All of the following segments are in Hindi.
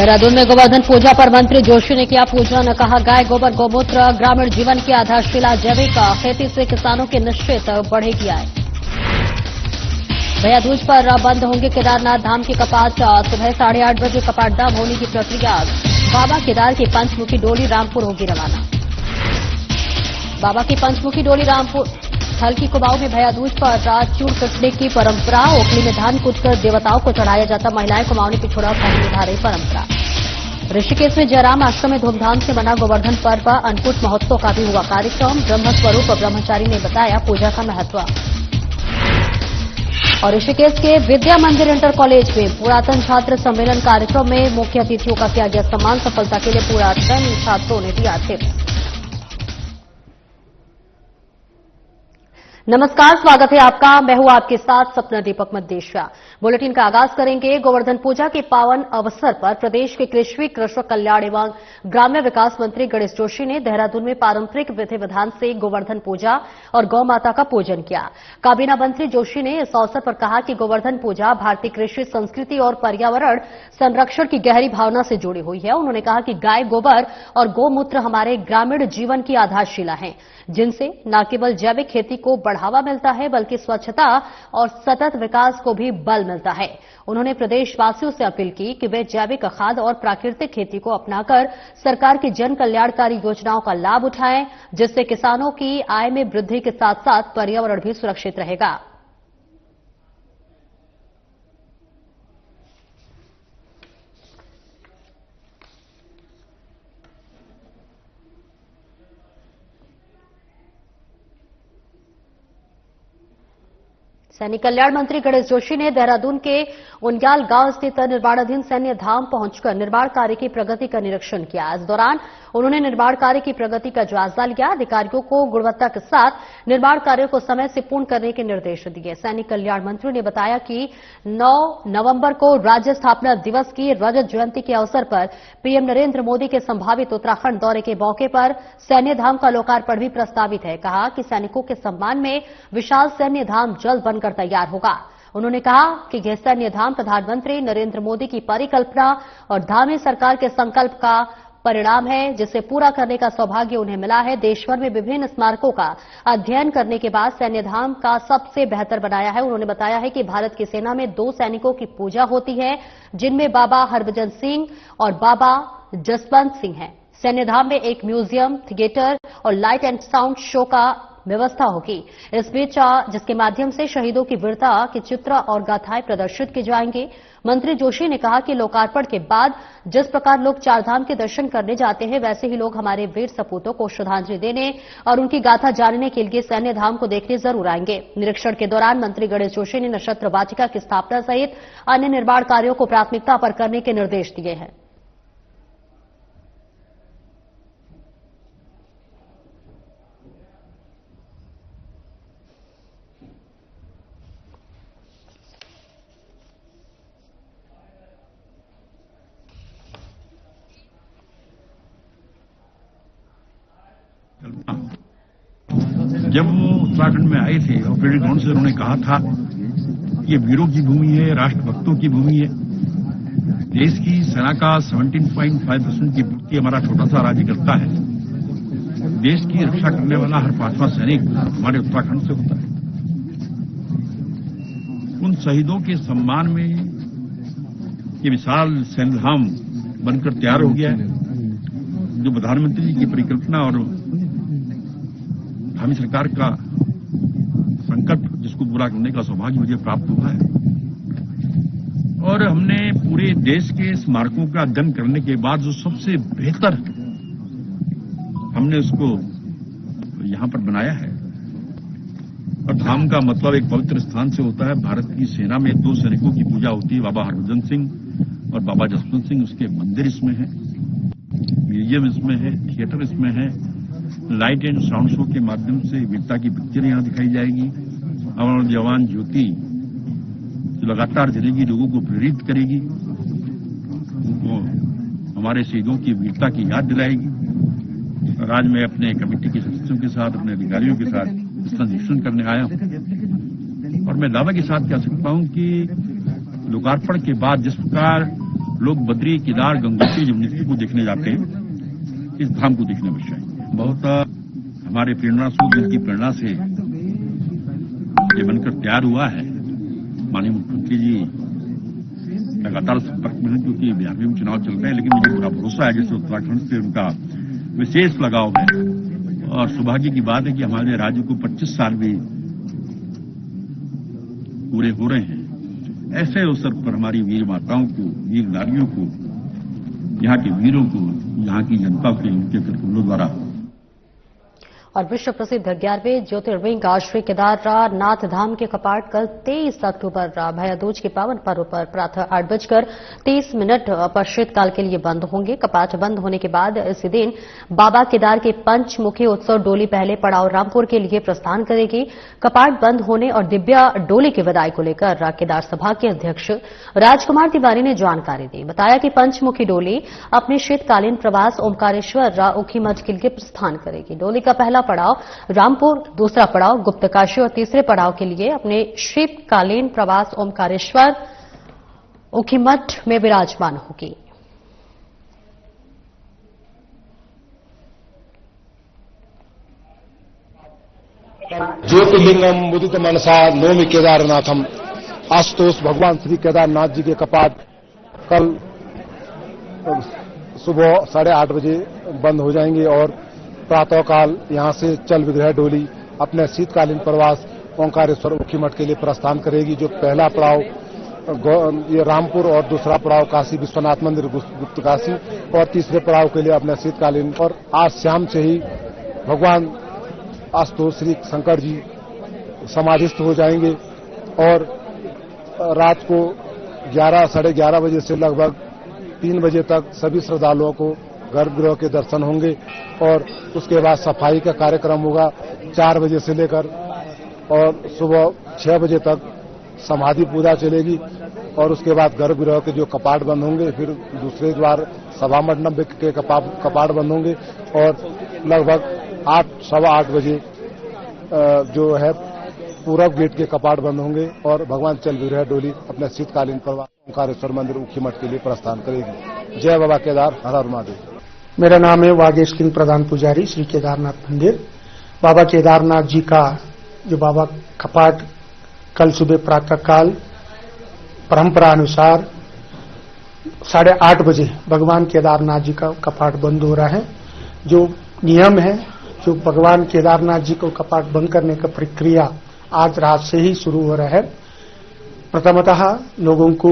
देहरादून में गोवर्धन पूजा पर मंत्री जोशी ने किया पूजन। कहा, गाय गोबर गोमूत्र ग्रामीण जीवन की आधारशिला, जैविक खेती से किसानों की निश्चित बढ़ेगी आय। भैया दूज पर बंद होंगे केदारनाथ धाम के कपाट। सुबह 8:30 बजे कपाटदाम होने की प्रक्रिया। बाबा केदार की पंचमुखी डोली रामपुर होगी रवाना। बाबा की पंचमुखी डोली रामपुर। हल्की कुमाऊं में भैया दूज पर चूड़ कटने की परंपरा। ओखली में धान कूटकर देवताओं को चढ़ाया जाता। महिलाएं कुमाऊं ने पिछोड़ा खाने निभा रही परंपरा। ऋषिकेश में जयराम आश्रम में धूमधाम से मना गोवर्धन पर्व। अन्नकूट महोत्सव का भी हुआ कार्यक्रम। ब्रह्मस्वरूप ब्रह्मचारी ने बताया पूजा का महत्व। और ऋषिकेश के विद्या मंदिर इंटर कॉलेज में पुरातन छात्र सम्मेलन कार्यक्रम में मुख्य अतिथियों का किया गया सम्मान। सफलता के लिए पुरातन छात्रों ने दिया टिप्स। नमस्कार, स्वागत है आपका। मैं हूं आपके साथ सपना दीपक मद्देशिया। बुलेटिन का आगाज करेंगे। गोवर्धन पूजा के पावन अवसर पर प्रदेश के कृषि, कृषक कल्याण एवं ग्राम्य विकास मंत्री गणेश जोशी ने देहरादून में पारंपरिक विधि विधान से गोवर्धन पूजा और गौ माता का पूजन किया। काबीना मंत्री जोशी ने इस अवसर पर कहा कि गोवर्धन पूजा भारतीय कृषि संस्कृति और पर्यावरण संरक्षण की गहरी भावना से जुड़ी हुई है। उन्होंने कहा कि गाय गोबर और गोमूत्र हमारे ग्रामीण जीवन की आधारशिला है, जिनसे न केवल जैविक खेती को बढ़ावा मिलता है बल्कि स्वच्छता और सतत विकास को भी बल मिलता है। उन्होंने प्रदेशवासियों से अपील की कि वे जैविक खाद और प्राकृतिक खेती को अपनाकर सरकार की जन कल्याणकारी योजनाओं का लाभ उठाएं, जिससे किसानों की आय में वृद्धि के साथ साथ पर्यावरण भी सुरक्षित रहेगा। सैनिक कल्याण मंत्री गणेश जोशी ने देहरादून के उनग्याल गांव स्थित निर्माणाधीन सैन्य धाम पहुंचकर निर्माण कार्य की प्रगति का निरीक्षण किया। इस दौरान उन्होंने निर्माण कार्य की प्रगति का जायजा लिया। अधिकारियों को गुणवत्ता के साथ निर्माण कार्यों को समय से पूर्ण करने के निर्देश दिए। सैनिक कल्याण मंत्री ने बताया कि 9 नवंबर को राज्य स्थापना दिवस की रजत जयंती के अवसर पर पीएम नरेंद्र मोदी के संभावित उत्तराखंड दौरे के मौके पर सैन्य धाम का लोकार्पण भी प्रस्तावित है। कहा कि सैनिकों के सम्मान में विशाल सैन्य धाम जल्द बनकर तैयार होगा। उन्होंने कहा कि यह सैन्य धाम प्रधानमंत्री नरेंद्र मोदी की परिकल्पना और धामी सरकार के संकल्प का परिणाम है, जिसे पूरा करने का सौभाग्य उन्हें मिला है। देशभर में विभिन्न स्मारकों का अध्ययन करने के बाद सैन्य धाम का सबसे बेहतर बनाया है। उन्होंने बताया है कि भारत की सेना में 2 सैनिकों की पूजा होती है, जिनमें बाबा हरभजन सिंह और बाबा जसवंत सिंह हैं। सैन्य धाम में एक म्यूजियम, थिएटर और लाइट एंड साउंड शो का व्यवस्था होगी। इस बीच जिसके माध्यम से शहीदों की वीरता के चित्र और गाथाएं प्रदर्शित की जाएंगे। मंत्री जोशी ने कहा कि लोकार्पण के बाद जिस प्रकार लोग चारधाम के दर्शन करने जाते हैं, वैसे ही लोग हमारे वीर सपूतों को श्रद्धांजलि देने और उनकी गाथा जानने के लिए सैन्य धाम को देखने जरूर आएंगे। निरीक्षण के दौरान मंत्री गणेश जोशी ने नक्षत्र वाटिका की स्थापना सहित अन्य निर्माण कार्यों को प्राथमिकता पर करने के निर्देश दिए हैं। जब वो उत्तराखंड में आए थे और परेड ग्राउंड से उन्होंने कहा था ये वीरों की भूमि है, राष्ट्रभक्तों की भूमि है। देश की सेना का 17.5% की पूर्ति हमारा छोटा सा राज्य करता है। देश की रक्षा करने वाला हर 5वां सैनिक हमारे उत्तराखंड से होता है। उन शहीदों के सम्मान में ये विशाल सैन्य धाम बनकर तैयार हो गया है, जो प्रधानमंत्री जी की परिकल्पना और धामी सरकार का संकल्प, जिसको पूरा करने का सौभाग्य मुझे प्राप्त हुआ है। और हमने पूरे देश के स्मारकों का अध्ययन करने के बाद जो सबसे बेहतर हमने उसको यहां पर बनाया है। और धाम का मतलब एक पवित्र स्थान से होता है। भारत की सेना में 2 सैनिकों की पूजा होती है, बाबा हरभजन सिंह और बाबा जसवंत सिंह। उसके मंदिर इसमें है, म्यूजियम इसमें है, थिएटर इसमें है, लाइट एंड साउंड शो के माध्यम से वीरता की पिक्चर यहां दिखाई जाएगी। अमर जवान ज्योति जो लगातार जलेगी, लोगों को प्रेरित करेगी, उनको हमारे शहीदों की वीरता की याद दिलाएगी। और आज मैं अपने कमेटी के सदस्यों के साथ, अपने अधिकारियों के साथ इसका निरीक्षण करने आया हूं। और मैं दावा के साथ कह सकता हूं कि लोकार्पण के बाद जिस प्रकार लोग बद्री, केदार, गंगोत्री, यमुनोत्री को देखने जाते हैं, इस धाम को देखने अवश्य आएंगे। बहुत हमारे प्रेरणा स्रोत जिनकी प्रेरणा से ये बनकर तैयार हुआ है। माननीय मुख्यमंत्री जी लगातार संपर्क में हैं, क्योंकि बिहार में चुनाव चल रहे हैं, लेकिन मुझे पूरा भरोसा है जैसे उत्तराखंड से उनका विशेष लगाव है। और सौभाग्य की बात है कि हमारे राज्य को 25 साल भी पूरे हो रहे हैं। ऐसे अवसर पर हमारी वीर माताओं को, वीर नारियों को, यहाँ के वीरों को, यहाँ की जनता के, उनके प्रतिनिधियों द्वारा और विश्व प्रसिद्ध 11वें ज्योतिर्लिंग श्री केदारनाथ धाम के कपाट कल 23 अक्टूबर भैया दूज के पावन पर्व पर प्रातः 8:30 पर शीतकाल के लिए बंद होंगे। कपाट बंद होने के बाद इसी दिन बाबा केदार के पंचमुखी उत्सव डोली पहले पड़ाव रामपुर के लिए प्रस्थान करेगी। कपाट बंद होने और दिव्या डोली की विदाई को लेकर केदार सभा के अध्यक्ष राजकुमार तिवारी ने जानकारी दी। बताया कि पंचमुखी डोली अपने शीतकालीन प्रवास ओमकारेश्वर ऊखीमठ के लिए प्रस्थान करेगी। डोली का पहला पड़ाव रामपुर, दूसरा पड़ाव गुप्तकाशी और तीसरे पड़ाव के लिए अपने शीतकालीन प्रवास ओमकारेश्वर ऊखीमठ में विराजमान होगी। ज्योतिर्लिंगम मुदित मनसा नौमि केदारनाथम। आशुतोष भगवान श्री केदारनाथ जी के कपाट कल सुबह 8:30 बजे बंद हो जाएंगे और प्रातःकाल यहां से चल विग्रह डोली अपने शीतकालीन प्रवास ओंकारेश्वर ऊखीमठ के लिए प्रस्थान करेगी। जो पहला पड़ाव ये रामपुर और दूसरा पड़ाव काशी विश्वनाथ मंदिर गुप्तकाशी और तीसरे पड़ाव के लिए अपने शीतकालीन। और आज शाम से ही भगवान आशुतोष श्री शंकर जी समाधिस्थ हो जाएंगे और रात को 11 साढ़े 11 बजे से लगभग 3 बजे तक सभी श्रद्धालुओं को गर्भगृह के दर्शन होंगे और उसके बाद सफाई का कार्यक्रम होगा 4 बजे से लेकर और सुबह 6 बजे तक समाधि पूजा चलेगी और उसके बाद गर्भगृह के जो कपाट बंद होंगे, फिर दूसरे द्वार सभा मंडप के कपाट बंद होंगे और लगभग 8-8:15 बजे जो है पूरब गेट के कपाट बंद होंगे और भगवान चल विग्रह डोली अपने शीतकालीन प्रवास ओंकारेश्वर मंदिर ऊखीमठ के लिए प्रस्थान करेगी। जय बाबा केदार, हर हर महादेव। मेरा नाम है वागेश सिंह, प्रधान पुजारी श्री केदारनाथ मंदिर। बाबा केदारनाथ जी का जो बाबा कपाट कल सुबह प्रातःकाल परंपरा अनुसार 8:30 बजे भगवान केदारनाथ जी का कपाट बंद हो रहा है। जो नियम है, जो भगवान केदारनाथ जी को कपाट बंद करने का प्रक्रिया आज रात से ही शुरू हो रहा है। प्रथमतः लोगों को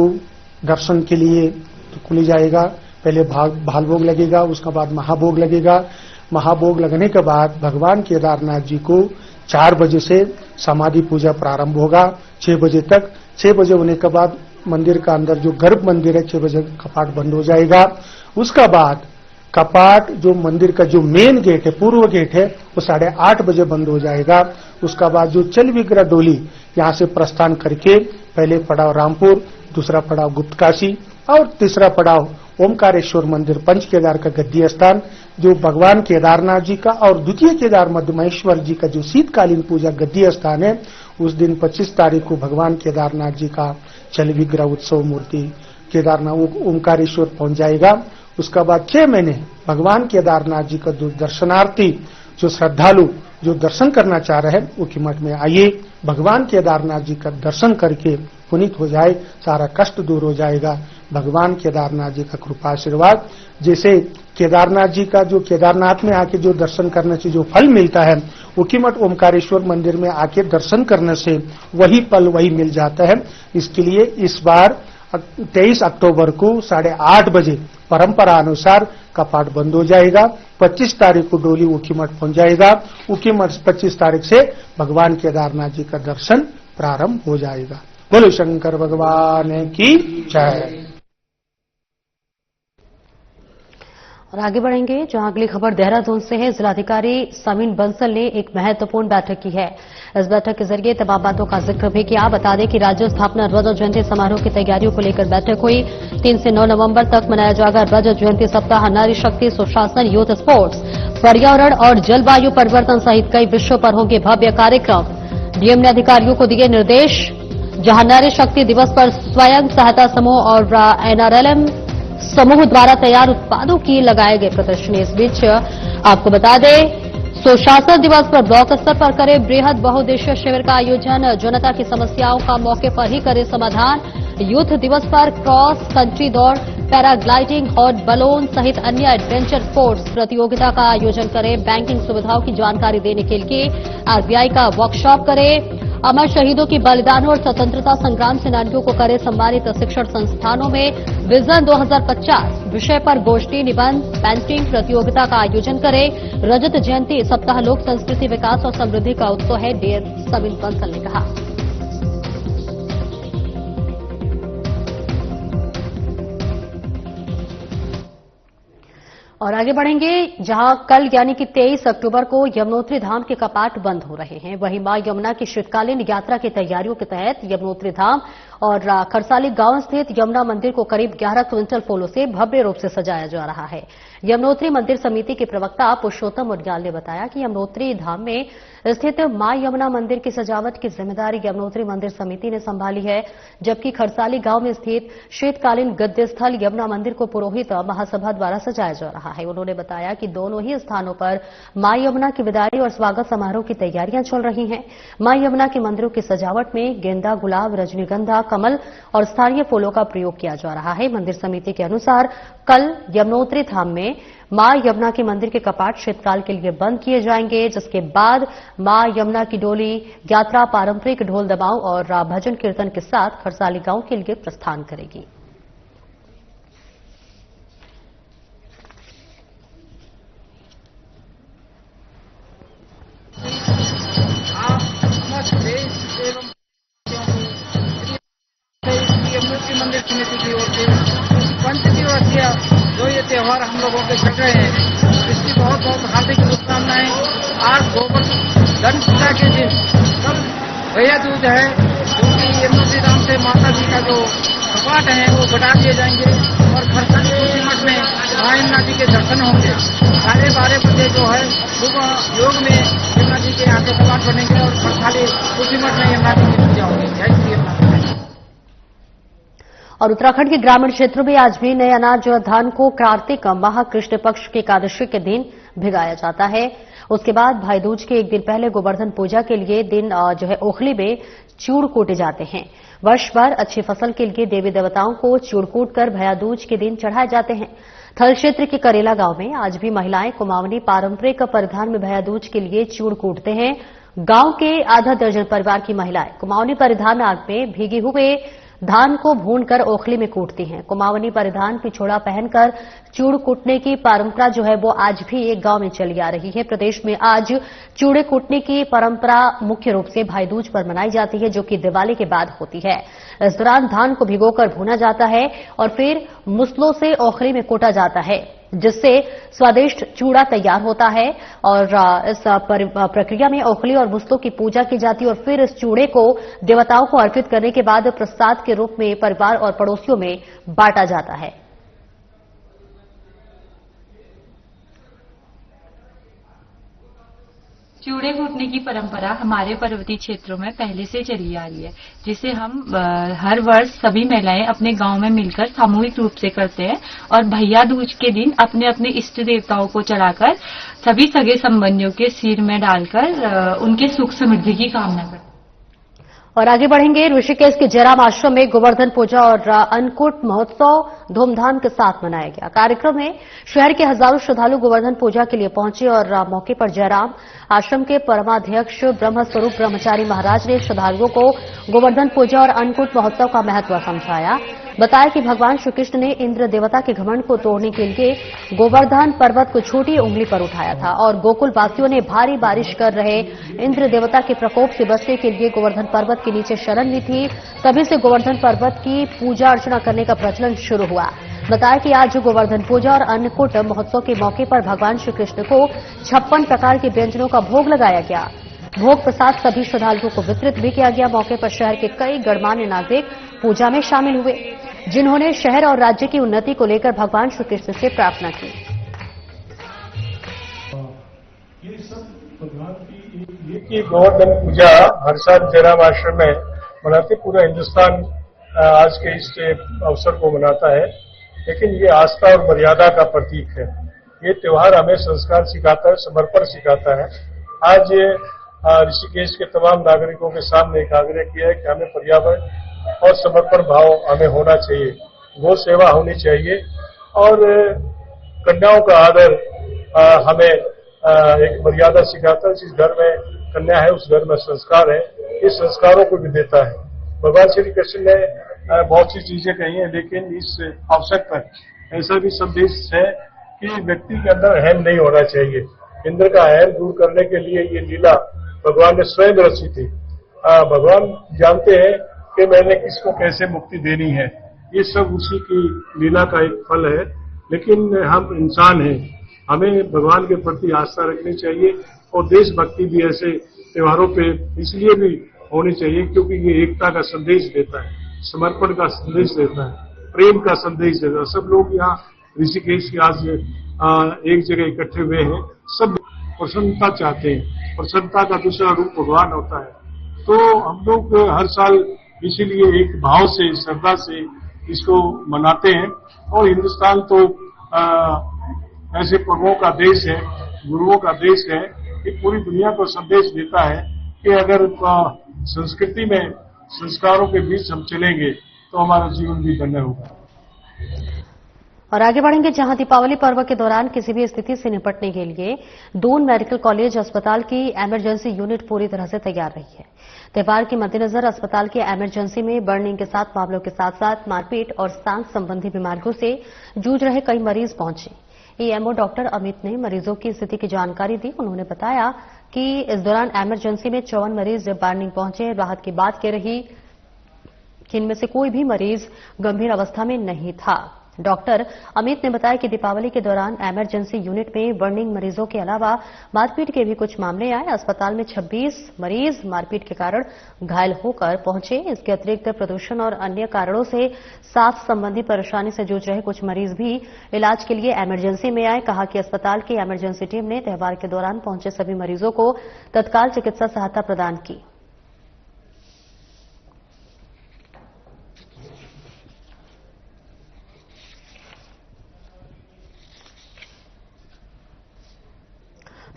दर्शन के लिए खुली जाएगा। पहले भाल भोग लगेगा, उसके बाद महाभोग लगेगा। महाभोग लगने के बाद भगवान केदारनाथ जी को 4 बजे से समाधि पूजा प्रारंभ होगा 6 बजे तक। 6 बजे होने के बाद मंदिर का अंदर जो गर्भ मंदिर है 6 बजे कपाट बंद हो जाएगा। उसका बाद कपाट जो मंदिर का जो मेन गेट है, पूर्व गेट है, वो 8:30 बजे बंद हो जाएगा। उसका बाद जो चल विग्रह डोली यहां से प्रस्थान करके पहले पड़ाव रामपुर, दूसरा पड़ाव गुप्तकाशी और तीसरा पड़ाव ओमकारेश्वर मंदिर पंच केदार का गद्दी स्थान जो भगवान केदारनाथ जी का और द्वितीय केदार मध्यमहेश्वर जी का जो शीतकालीन पूजा गद्दी स्थान है, उस दिन 25 तारीख को भगवान केदारनाथ जी का चल विग्रह उत्सव मूर्ति केदारनाथ ओमकारेश्वर पहुंच जाएगा। उसका बाद 6 महीने भगवान केदारनाथ जी का दर्शनार्थी जो श्रद्धालु जो दर्शन करना चाह रहे हैं ऊखीमठ में आइए, भगवान केदारनाथ जी का दर्शन करके पुनीत हो जाए, सारा कष्ट दूर हो जाएगा। भगवान केदारनाथ जी का कृपा आशीर्वाद, जैसे केदारनाथ जी का जो केदारनाथ में आके जो दर्शन करने से जो फल मिलता है, ऊखीमठ ओमकारेश्वर मंदिर में आके दर्शन करने से वही फल वही मिल जाता है। इसके लिए इस बार 23 अक्टूबर को 8:30 बजे परंपरा अनुसार कपाट बंद हो जाएगा। 25 तारीख को डोली ऊखीमठ पहुंच जाएगा। ऊखीमठ 25 तारीख से भगवान केदारनाथ जी का दर्शन प्रारंभ हो जाएगा। बोलो शंकर भगवान की जय। और आगे बढ़ेंगे जहां अगली खबर देहरादून से है। जिलाधिकारी समीन बंसल ने एक महत्वपूर्ण बैठक की है। इस बैठक के जरिए तमाम बातों का जिक्र भी किया। बता दें कि राज्य स्थापना रजत जयंती समारोह की तैयारियों को लेकर बैठक हुई। 3 से 9 नवंबर तक मनाया जाएगा रजत जयंती सप्ताह। नारी शक्ति, सुशासन, यूथ स्पोर्ट्स, पर्यावरण और जलवायु परिवर्तन सहित कई विषयों पर होंगे भव्य कार्यक्रम। डीएम ने अधिकारियों को दिए निर्देश। जहां नारी शक्ति दिवस पर स्वयं सहायता समूह और एनआरएलएम समूह द्वारा तैयार उत्पादों की लगाए गए प्रदर्शनी। इस बीच आपको बता दें, सुशासन दिवस पर ब्लॉक स्तर पर करे बृहद बहुउद्देशीय शिविर का आयोजन। जनता की समस्याओं का मौके पर ही करे समाधान। यूथ दिवस पर क्रॉस कंट्री दौड़, पैराग्लाइडिंग, हॉट बलून सहित अन्य एडवेंचर स्पोर्ट्स प्रतियोगिता का आयोजन करे। बैंकिंग सुविधाओं की जानकारी देने के लिए आरबीआई का वर्कशॉप करे। अमर शहीदों की बलिदानों और स्वतंत्रता संग्राम सेनानियों को करे सम्मानित। शिक्षण संस्थानों में विजन 2050 विषय पर गोष्ठी, निबंध, पेंटिंग प्रतियोगिता का आयोजन करे। रजत जयंती सप्ताह लोक संस्कृति विकास और समृद्धि का उत्सव है, डीएस सविन बंसल ने कहा। और आगे बढ़ेंगे, जहां कल यानी कि 23 अक्टूबर को यमुनोत्री धाम के कपाट बंद हो रहे हैं, वहीं मां यमुना की शीतकालीन यात्रा की तैयारियों के तहत यमुनोत्री धाम और खरसाली गांव स्थित यमुना मंदिर को करीब 11 क्विंटल फूलों से भव्य रूप से सजाया जा रहा है। यमुनोत्री मंदिर समिति के प्रवक्ता पुरुषोत्तम उनियाल ने बताया कि यमुनोत्री धाम में स्थित मां यमुना मंदिर की सजावट की जिम्मेदारी यमुनोत्री मंदिर समिति ने संभाली है, जबकि खरसाली गांव में स्थित शीतकालीन गद्य स्थल यमुना मंदिर को पुरोहित महासभा द्वारा सजाया जा रहा है। उन्होंने बताया कि दोनों ही स्थानों पर मां यमुना की विदाई और स्वागत समारोह की तैयारियां चल रही हैं। मां यमुना के मंदिरों की सजावट में गेंदा, गुलाब, रजनीगंधा, कमल और स्थानीय फूलों का प्रयोग किया जा रहा है। मंदिर समिति के अनुसार कल यमुनोत्री धाम में मां यमुना के मंदिर के कपाट शीतकाल के लिए बंद किए जाएंगे, जिसके बाद मां यमुना की डोली यात्रा पारंपरिक ढोल दमाओं और भजन कीर्तन के साथ खरसाली गांव के लिए प्रस्थान करेगी। यमुनोत्री मंदिर समिति की ओर से 5 दिवसीय जो ये त्योहार हम लोगों के चल रहे हैं, इसकी बहुत बहुत हार्दिक शुभकामनाएं। आज गोवर्धन पूजा के दिन कल भैया दूज है, जो कि यमुनोत्री धाम से माता जी का जो कपाट है वो बढ़ा दिए जाएंगे और खरसाली तुलसी मठ में मां यमुना जी के दर्शन होंगे। 12:30 बजे जो है सुबह योग में यमुना जी के यहाँ के कपाट बनेंगे और खरसाली तुलसी मठ में यमुना जी की पूजा होगी। जय श्री यमुना। और उत्तराखंड के ग्रामीण क्षेत्रों में आज भी नए अनाज और धान को कार्तिक माह कृष्ण पक्ष की एकादशी के दिन भिगाया जाता है। उसके बाद भाई दूज के एक दिन पहले गोवर्धन पूजा के लिए दिन जो है ओखली में चूड़ कूटे जाते हैं। वर्ष भर अच्छी फसल के लिए देवी देवताओं को चूड़ कूट कर भैया दूज के दिन चढ़ाए जाते हैं। थल क्षेत्र के करेला गांव में आज भी महिलाएं कुमाऊनी पारंपरिक परिधान में भैया दूज के लिए चूड़ कूटते हैं। गांव के आधा दर्जन परिवार की महिलाएं कुमाऊनी परिधान आग में भीगे हुए धान को भूनकर ओखली में कूटती हैं। कुमाऊनी परिधान पिछोड़ा पहनकर चूड़ कूटने की परंपरा जो है वो आज भी एक गांव में चली आ रही है। प्रदेश में आज चूड़े कूटने की परंपरा मुख्य रूप से भाई दूज पर मनाई जाती है, जो कि दिवाली के बाद होती है। इस दौरान धान को भिगोकर भूना जाता है और फिर मुसलों से ओखली में कूटा जाता है, जिससे स्वादिष्ट चूड़ा तैयार होता है। और इस प्रक्रिया में ओखली और मुसलों की पूजा की जाती है और फिर इस चूड़े को देवताओं को अर्पित करने के बाद प्रसाद के रूप में परिवार और पड़ोसियों में बांटा जाता है। चूड़े कूटने की परंपरा हमारे पर्वतीय क्षेत्रों में पहले से चली आ रही है, जिसे हम हर वर्ष सभी महिलाएं अपने गांव में मिलकर सामूहिक रूप से करते हैं और भैया दूज के दिन अपने अपने इष्ट देवताओं को चढ़ाकर सभी सगे संबंधियों के सिर में डालकर उनके सुख समृद्धि की कामना करते हैं। और आगे बढ़ेंगे, ऋषिकेश के जयराम आश्रम में गोवर्धन पूजा और अन्नकूट महोत्सव धूमधाम के साथ मनाया गया। कार्यक्रम में शहर के हजारों श्रद्धालु गोवर्धन पूजा के लिए पहुंचे और मौके पर जयराम आश्रम के परमाध्यक्ष ब्रह्मस्वरूप ब्रह्मचारी महाराज ने श्रद्धालुओं को गोवर्धन पूजा और अन्नकूट महोत्सव का महत्व समझाया। बताया कि भगवान श्रीकृष्ण ने इंद्र देवता के घमंड को तोड़ने के लिए गोवर्धन पर्वत को छोटी उंगली पर उठाया था और गोकुल वासियों ने भारी बारिश कर रहे इंद्र देवता के प्रकोप से बचने के लिए गोवर्धन पर्वत के नीचे शरण ली थी। तभी से गोवर्धन पर्वत की पूजा अर्चना करने का प्रचलन शुरू हुआ। बताया कि आज गोवर्धन पूजा और अन्नकूट महोत्सव के मौके पर भगवान श्रीकृष्ण को 56 प्रकार के व्यंजनों का भोग लगाया गया। भोग प्रसाद सभी श्रद्धालुओं को वितरित भी किया गया। मौके पर शहर के कई गणमान्य नागरिक पूजा में शामिल हुए, जिन्होंने शहर और राज्य की उन्नति को लेकर भगवान श्रीकृष्ण से प्रार्थना की। ये सब भगवान की गोवर्धन पूजा हर साल जयराम आश्रम में मनाते, पूरा हिंदुस्तान आज के इस अवसर को मनाता है। लेकिन ये आस्था और मर्यादा का प्रतीक है। ये त्योहार हमें संस्कार सिखाता है, समर्पण सिखाता है। आज ये ऋषिकेश के तमाम नागरिकों के सामने एक आग्रह किया है कि हमें पर्यावरण और समर्पण भाव हमें होना चाहिए, गौ सेवा होनी चाहिए और कन्याओं का आदर हमें एक मर्यादा सिखाता है। जिस घर में कन्या है उस घर में संस्कार है, इस संस्कारों को भी देता है। भगवान श्री कृष्ण ने बहुत सी चीजें कही हैं, लेकिन इस अवसर पर ऐसा भी संदेश है कि व्यक्ति के अंदर अहम नहीं होना चाहिए। इंद्र का अहम दूर करने के लिए ये लीला भगवान ने स्वयं रची थी। भगवान जानते हैं कि मैंने किसको कैसे मुक्ति देनी है, ये सब उसी की लीला का एक फल है। लेकिन हम इंसान हैं, हमें भगवान के प्रति आस्था रखनी चाहिए और देशभक्ति भी ऐसे त्योहारों पे इसलिए भी होनी चाहिए क्योंकि ये एकता का संदेश देता है, समर्पण का संदेश देता है, प्रेम का संदेश देता है। सब लोग यहाँ ऋषिकेश के आज एक जगह इकट्ठे हुए हैं, सब प्रसन्नता चाहते हैं। प्रसन्नता का दूसरा रूप भगवान होता है। तो हम लोग हर साल इसीलिए एक भाव से, श्रद्धा से इसको मनाते हैं। और हिंदुस्तान तो ऐसे पर्वों का देश है, गुरुओं का देश है कि पूरी दुनिया को संदेश देता है कि अगर संस्कृति में संस्कारों के बीच हम चलेंगे तो हमारा जीवन भी धन्य होगा। और आगे बढ़ेंगे, जहां दीपावली पर्व के दौरान किसी भी स्थिति से निपटने के लिए दून मेडिकल कॉलेज अस्पताल की इमरजेंसी यूनिट पूरी तरह से तैयार रही है। त्योहार के मद्देनजर अस्पताल के इमरजेंसी में बर्निंग के साथ मामलों के साथ साथ मारपीट और सांस संबंधी बीमारियों से जूझ रहे कई मरीज पहुंचे। ईएमओ डॉक्टर अमित ने मरीजों की स्थिति की जानकारी दी। उन्होंने बताया कि इस दौरान इमरजेंसी में 54 मरीज बर्निंग पहुंचे। राहत की बात कह रही कि इनमें से कोई भी मरीज गंभीर अवस्था में नहीं था। डॉक्टर अमित ने बताया कि दीपावली के दौरान इमरजेंसी यूनिट में बर्निंग मरीजों के अलावा मारपीट के भी कुछ मामले आए। अस्पताल में 26 मरीज मारपीट के कारण घायल होकर पहुंचे। इसके अतिरिक्त प्रदूषण और अन्य कारणों से सांस संबंधी परेशानी से जूझ रहे कुछ मरीज भी इलाज के लिए इमरजेंसी में आए। कहा कि अस्पताल की इमरजेंसी टीम ने त्योहार के दौरान पहुंचे सभी मरीजों को तत्काल चिकित्सा सहायता प्रदान की।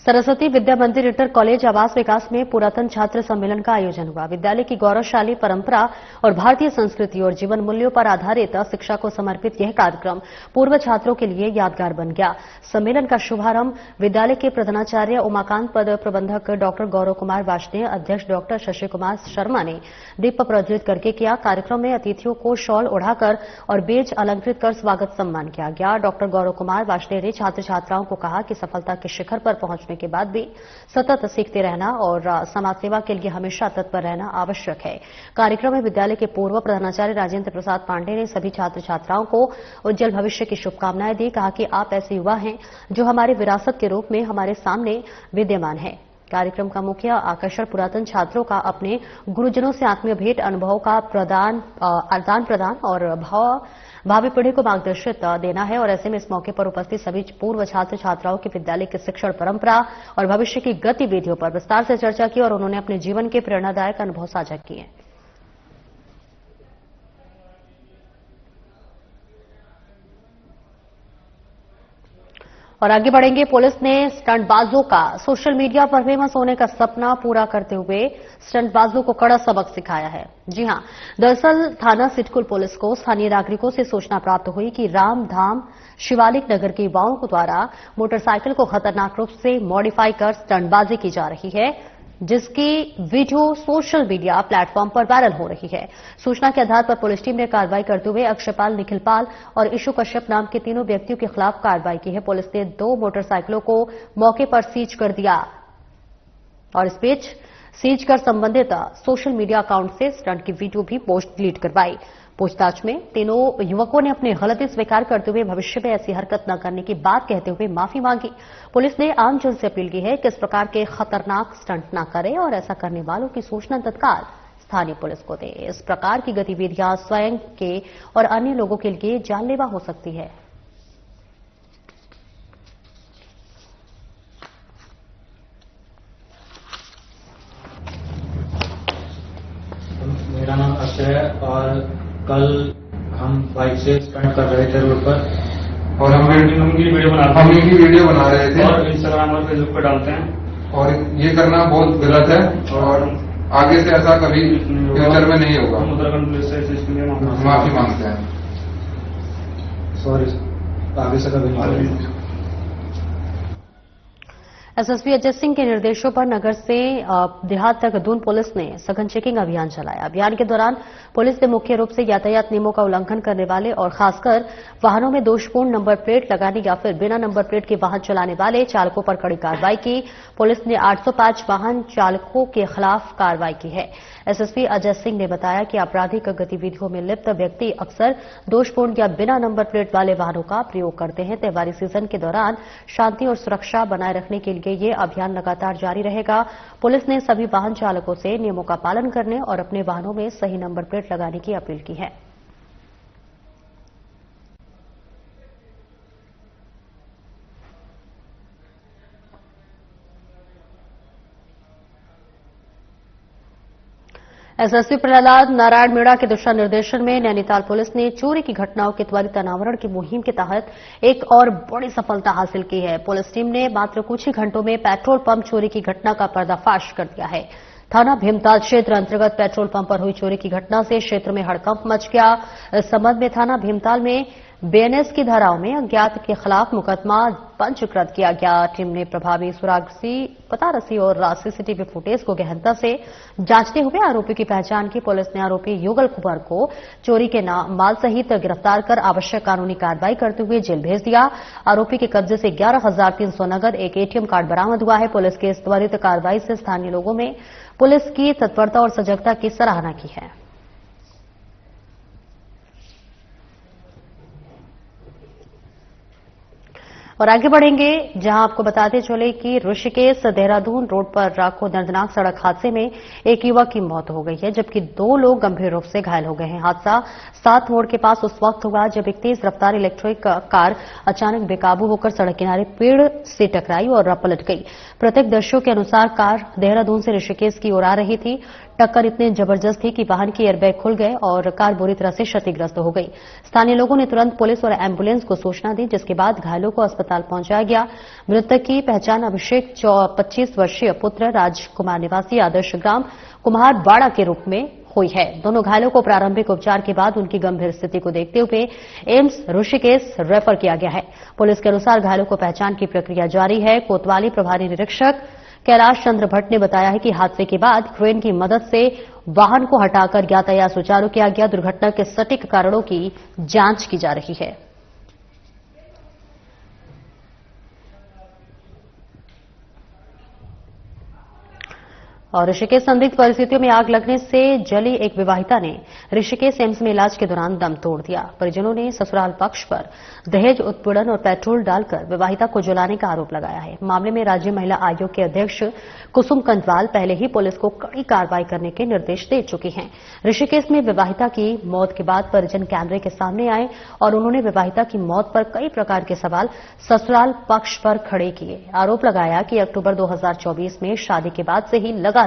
सरस्वती विद्या मंदिर इंटर कॉलेज आवास विकास में पुरातन छात्र सम्मेलन का आयोजन हुआ। विद्यालय की गौरवशाली परंपरा और भारतीय संस्कृति और जीवन मूल्यों पर आधारित शिक्षा को समर्पित यह कार्यक्रम पूर्व छात्रों के लिए यादगार बन गया। सम्मेलन का शुभारंभ विद्यालय के प्रधानाचार्य उमाकांत पद प्रबंधक डॉक्टर गौरव कुमार वाजपेयी, अध्यक्ष डॉक्टर शशि कुमार शर्मा ने दीप प्रज्वलित करके किया। कार्यक्रम में अतिथियों को शॉल ओढ़ाकर और बेज अलंकृत कर स्वागत सम्मान किया गया। डॉक्टर गौरव कुमार वाजपेयी ने छात्र छात्राओं को कहा कि सफलता के शिखर पर पहुंचने के बाद भी सतत सीखते रहना और समाज सेवा के लिए हमेशा तत्पर रहना आवश्यक है। कार्यक्रम में विद्यालय के पूर्व प्रधानाचार्य राजेंद्र प्रसाद पांडे ने सभी छात्र छात्राओं को उज्जवल भविष्य की शुभकामनाएं दी। कहा कि आप ऐसे युवा हैं जो हमारी विरासत के रूप में हमारे सामने विद्यमान है। कार्यक्रम का मुख्य आकर्षण पुरातन छात्रों का अपने गुरुजनों से आत्मीय भेंट, अनुभवों का आदान प्रदान और भावी पीढ़ी को मार्गदर्शित देना है। और ऐसे में इस मौके पर उपस्थित सभी पूर्व छात्र छात्राओं की विद्यालय की शिक्षण परंपरा और भविष्य की गतिविधियों पर विस्तार से चर्चा की और उन्होंने अपने जीवन के प्रेरणादायक अनुभव साझा किए। और आगे बढ़ेंगे, पुलिस ने स्टंटबाजों का सोशल मीडिया पर फेमस होने का सपना पूरा करते हुए स्टंटबाजों को कड़ा सबक सिखाया है। जी हां, दरअसल थाना सिटकुल पुलिस को स्थानीय नागरिकों से सूचना प्राप्त हुई कि रामधाम शिवालिक नगर के युवाओं को द्वारा मोटरसाइकिल को खतरनाक रूप से मॉडिफाई कर स्टंटबाजी की जा रही है, जिसकी वीडियो सोशल मीडिया प्लेटफॉर्म पर वायरल हो रही है। सूचना के आधार पर पुलिस टीम ने कार्रवाई करते हुए अक्षयपाल, निखिलपाल और ईशु कश्यप नाम के तीनों व्यक्तियों के खिलाफ कार्रवाई की है। पुलिस ने 2 मोटरसाइकिलों को मौके पर सीज कर दिया और इस बीच सीज कर संबंधित सोशल मीडिया अकाउंट से स्टंट की वीडियो भी पोस्ट डिलीट करवाई। पूछताछ में तीनों युवकों ने अपनी गलती स्वीकार करते हुए भविष्य में ऐसी हरकत न करने की बात कहते हुए माफी मांगी। पुलिस ने आमजन से अपील की है कि इस प्रकार के खतरनाक स्टंट न करें और ऐसा करने वालों की सूचना तत्काल स्थानीय पुलिस को दें। इस प्रकार की गतिविधियां स्वयं के और अन्य लोगों के लिए जानलेवा हो सकती है। मेरा नाम अक्षय है और कल हम हम बाइक से स्टंट कर रहे थे रोड पर और हम उनकी वीडियो बना रहे थे और इंस्टाग्राम और फेसबुक पर डालते हैं और ये करना बहुत गलत है और आगे से ऐसा कभी फ्यूचर में नहीं होगा। हम उत्तराखंड पुलिस से इसके लिए माफी मांगते हैं। सॉरी, आगे से कभी नहीं। एसएसपी अजय सिंह के निर्देशों पर नगर से देहात तक दून पुलिस ने सघन चेकिंग अभियान चलाया। अभियान के दौरान पुलिस ने मुख्य रूप से यातायात नियमों का उल्लंघन करने वाले और खासकर वाहनों में दोषपूर्ण नंबर प्लेट लगाने या फिर बिना नंबर प्लेट के वाहन चलाने वाले चालकों पर कड़ी कार्रवाई की। पुलिस ने 805 वाहन चालकों के खिलाफ कार्रवाई की है। एसएसपी अजय सिंह ने बताया कि आपराधिक गतिविधियों में लिप्त व्यक्ति अक्सर दोषपूर्ण या बिना नंबर प्लेट वाले वाहनों का प्रयोग करते हैं। त्योहारी सीजन के दौरान शांति और सुरक्षा बनाए रखने के लिए ये अभियान लगातार जारी रहेगा। पुलिस ने सभी वाहन चालकों से नियमों का पालन करने और अपने वाहनों में सही नंबर प्लेट लगाने की अपील की है। एसएसपी प्रहलाद नारायण मीणा के दिशा निर्देशन में नैनीताल पुलिस ने चोरी की घटनाओं के त्वरित अनावरण की मुहिम के तहत एक और बड़ी सफलता हासिल की है। पुलिस टीम ने मात्र कुछ ही घंटों में पेट्रोल पंप चोरी की घटना का पर्दाफाश कर दिया है। थाना भीमताल क्षेत्र अंतर्गत पेट्रोल पंप पर हुई चोरी की घटना से क्षेत्र में हड़कंप मच गया। इस संबंध में थाना भीमताल में बीएनएस की धाराओं में अज्ञात के खिलाफ मुकदमा पंजीकृत किया गया। टीम ने प्रभावी सुरागसी, पतारसी और सीसीटीवी फुटेज को गहनता से जांचते हुए आरोपी की पहचान की। पुलिस ने आरोपी युगल कुमार को चोरी के माल सहित गिरफ्तार कर आवश्यक कानूनी कार्रवाई करते हुए जेल भेज दिया। आरोपी के कब्जे से 11,300 नगद, एक एटीएम कार्ड बरामद हुआ है। पुलिस की इस त्वरित कार्रवाई से स्थानीय लोगों में पुलिस की तत्परता और सजगता की सराहना की है। और आगे बढ़ेंगे, जहां आपको बताते चले कि ऋषिकेश देहरादून रोड पर राखो दर्दनाक सड़क हादसे में एक युवक की मौत हो गई है, जबकि 2 लोग गंभीर रूप से घायल हो गए हैं। हादसा 7 मोड़ के पास उस वक्त हुआ जब एक तेज रफ्तार इलेक्ट्रिक कार अचानक बेकाबू होकर सड़क किनारे पेड़ से टकराई और पलट गई। प्रत्यक्षदर्शियों के अनुसार कार देहरादून से ऋषिकेश की ओर आ रही थी। टक्कर इतनी जबरदस्त थी कि वाहन के एयरबैग खुल गए और कार बुरी तरह से क्षतिग्रस्त हो गई। स्थानीय लोगों ने तुरंत पुलिस और एम्बुलेंस को सूचना दी, जिसके बाद घायलों को अस्पताल पहुंचाया गया। मृतक की पहचान अभिषेक 25 वर्षीय पुत्र राजकुमार निवासी आदर्श ग्राम कुम्हार बाड़ा के रूप में हुई है। दोनों घायलों को प्रारंभिक उपचार के बाद उनकी गंभीर स्थिति को देखते हुए एम्स ऋषिकेश रेफर किया गया है। पुलिस के अनुसार घायलों को पहचान की प्रक्रिया जारी है। कोतवाली प्रभारी निरीक्षक कैलाश चंद्र भट्ट ने बताया है कि हादसे के बाद क्रेन की मदद से वाहन को हटाकर यातायात सुचारू किया गया। दुर्घटना के सटीक कारणों की जांच की जा रही है। और ऋषिकेश संदिग्ध परिस्थितियों में आग लगने से जली एक विवाहिता ने ऋषिकेश एम्स में इलाज के दौरान दम तोड़ दिया। परिजनों ने ससुराल पक्ष पर दहेज उत्पीड़न और पेट्रोल डालकर विवाहिता को जलाने का आरोप लगाया है। मामले में राज्य महिला आयोग के अध्यक्ष कुसुम कंदवाल पहले ही पुलिस को कड़ी कार्रवाई करने के निर्देश दे चुकी हैं। ऋषिकेश में विवाहिता की मौत के बाद परिजन कैमरे के सामने आए और उन्होंने विवाहिता की मौत पर कई प्रकार के सवाल ससुराल पक्ष पर खड़े किए। आरोप लगाया कि अक्टूबर 2024 में शादी के बाद से ही लगातार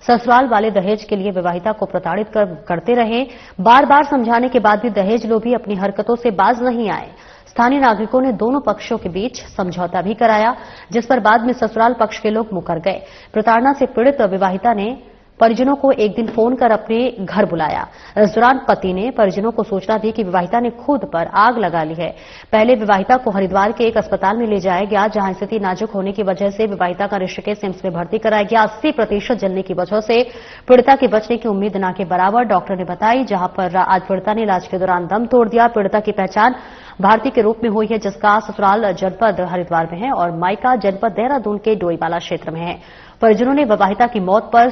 ससुराल वाले दहेज के लिए विवाहिता को प्रताड़ित करते रहे। बार बार समझाने के बाद भी दहेज लोभी अपनी हरकतों से बाज नहीं आए। स्थानीय नागरिकों ने दोनों पक्षों के बीच समझौता भी कराया, जिस पर बाद में ससुराल पक्ष के लोग मुकर गए। प्रताड़ना से पीड़ित विवाहिता ने परिजनों को एक दिन फोन कर अपने घर बुलाया। इस दौरान पति ने परिजनों को सूचना दी कि विवाहिता ने खुद पर आग लगा ली है। पहले विवाहिता को हरिद्वार के एक अस्पताल में ले जाया गया, जहां स्थिति नाजुक होने की वजह से विवाहिता का ऋषिकेश एम्स में भर्ती कराया गया। 80% जलने की वजह से पीड़िता के बचने की उम्मीद न के बराबर डॉक्टर ने बताई, जहां पर आज पीड़िता ने इलाज के दौरान दम तोड़ दिया। पीड़िता की पहचान भारती के रूप में हुई है, जिसका ससुराल जनपद हरिद्वार में है और मायका जनपद देहरादून के डोईवाला क्षेत्र में है। परिजनों ने विवाहिता की मौत पर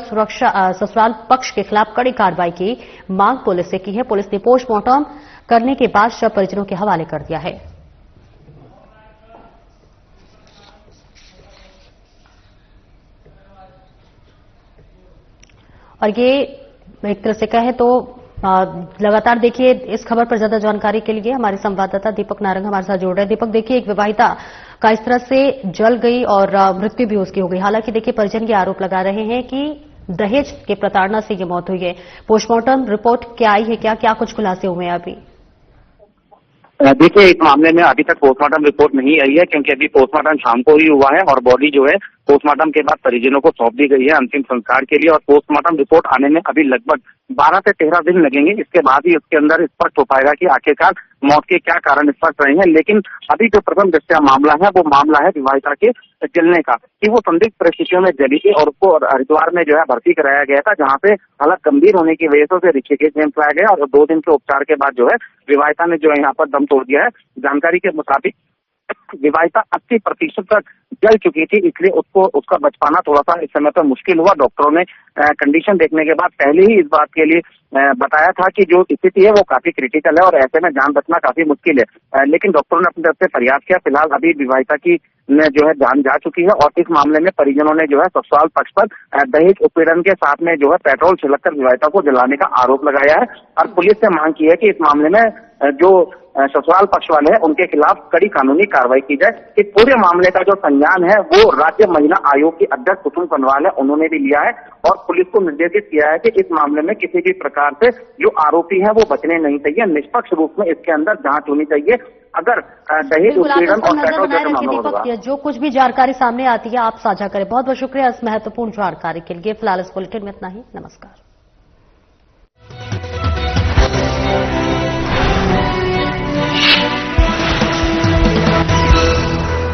ससुराल पक्ष के खिलाफ कड़ी कार्रवाई की मांग पुलिस से की है। पुलिस ने पोस्टमार्टम करने के बाद शव परिजनों के हवाले कर दिया है। और ये एक तरह से कहे तो लगातार देखिए, इस खबर पर ज्यादा जानकारी के लिए हमारे संवाददाता दीपक नारंग हमारे साथ जुड़ रहे हैं। दीपक, देखिए, एक विवाहिता का इस तरह से जल गई और मृत्यु भी उसकी हो गई। हालांकि देखिए, परिजन ये आरोप लगा रहे हैं कि दहेज के प्रताड़ना से ये मौत हुई है। पोस्टमार्टम रिपोर्ट क्या आई है, क्या कुछ खुलासे हुए हैं अभी? देखिए, इस मामले में अभी तक पोस्टमार्टम रिपोर्ट नहीं आई है, क्योंकि अभी पोस्टमार्टम शाम को ही हुआ है और बॉडी जो है पोस्टमार्टम के बाद परिजनों को सौंप दी गई है अंतिम संस्कार के लिए। और पोस्टमार्टम रिपोर्ट आने में अभी लगभग 12 से 13 दिन लगेंगे। इसके बाद ही उसके अंदर स्पष्ट हो पाएगा कि आखिरकार मौत के क्या कारण स्पष्ट रहे हैं। लेकिन अभी जो प्रथम दृष्टया मामला है वो मामला है विवाहिता के जलने का, कि वो संदिग्ध परिस्थितियों में जली थी और उसको हरिद्वार में जो है भर्ती कराया गया था, जहाँ पे हालत गंभीर होने की वजह से उसे ऋषिकेश में लाया गया और 2 दिन के उपचार के बाद जो है विवाहिता ने जो है यहाँ पर दम तोड़ दिया है। जानकारी के मुताबिक विवाहिता 80% तक जल चुकी थी, इसलिए उसका बच पाना थोड़ा सा इस समय पर मुश्किल हुआ। डॉक्टरों ने कंडीशन देखने के बाद पहले ही इस बात के लिए बताया था कि जो स्थिति है वो काफी क्रिटिकल है और ऐसे में जान बचना काफी मुश्किल है। लेकिन डॉक्टरों ने अपनी तरफ से प्रयास किया। फिलहाल अभी विवाहिता की ने जो है जान जा चुकी है और इस मामले में परिजनों ने जो है ससुराल पक्ष पर दहेज उत्पीड़न के साथ में जो है पेट्रोल छिड़ककर विवाहिता को जलाने का आरोप लगाया है और पुलिस से मांग की है कि इस मामले में जो ससुराल पक्ष वाले हैं उनके खिलाफ कड़ी कानूनी कार्रवाई की जाए। इस पूरे मामले का जो संज्ञान है वो राज्य महिला आयोग की अध्यक्ष कुसुम सनवाल है, उन्होंने भी लिया है और पुलिस को निर्देशित किया है कि इस मामले में किसी भी प्रकार से जो आरोपी हैं वो बचने नहीं चाहिए, निष्पक्ष रूप में इसके अंदर जांच होनी चाहिए। अगर दहेज उत्पीड़न और पेट्रोल जैसे मामलों होगा, जो कुछ भी जानकारी सामने आती है आप साझा करें। बहुत बहुत शुक्रिया इस महत्वपूर्ण जानकारी के लिए। फिलहाल इस बुलेटिन में इतना ही। नमस्कार।